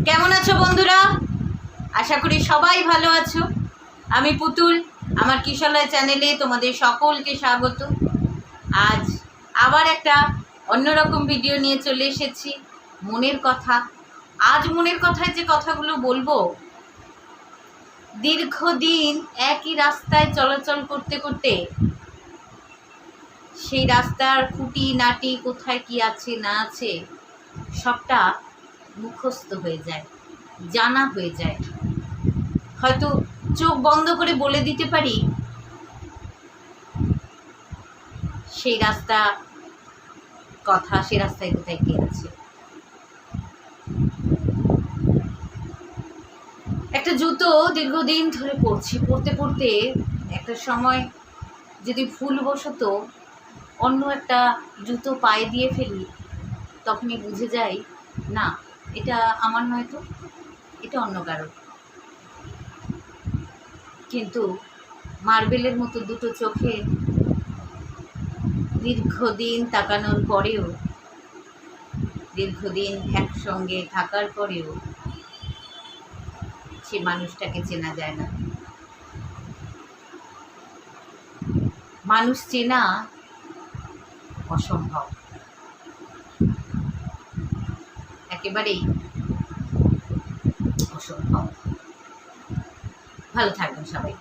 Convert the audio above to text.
কেমন আছো বন্ধুরা? আশা করি সবাই ভালো আছো। আমি পুতুল, আমার কিশলয় চ্যানেলে তোমাদের সকলকে স্বাগত। আজ আবার একটা অন্যরকম ভিডিও নিয়ে চলে এসেছি, মনের কথা। আজ মনের কথায় যে কথাগুলো বলবো, দীর্ঘদিন একই রাস্তায় চলাচল করতে করতে সেই রাস্তার খুঁটি নাটি কোথায় কি আছে না আছে সবটা মুখস্থ হয়ে যায়, জানা হয়ে যায়। হয়তো চোখ বন্ধ করে বলে দিতে পারি সেই রাস্তা কথা, সেই রাস্তায় কোথায় কি আছে। একটা জুতো দীর্ঘদিন ধরে পরছি, পরতে পরতে একটা সময় যদি ভুলবশত অন্য একটা জুতো পায়ে দিয়ে ফেলি, তখনই বুঝে যাই না, এটা আমার নয়, তো এটা অন্য কারো। কিন্তু মার্বেলের মতো দুটো চোখে দীর্ঘদিন তাকানোর পরেও, দীর্ঘদিন একসঙ্গে থাকার পরেও সে মানুষটাকে চেনা যায় না। মানুষ চেনা অসম্ভব, একেবারেই অসম্ভব। ভালো থাকবেন সবাই।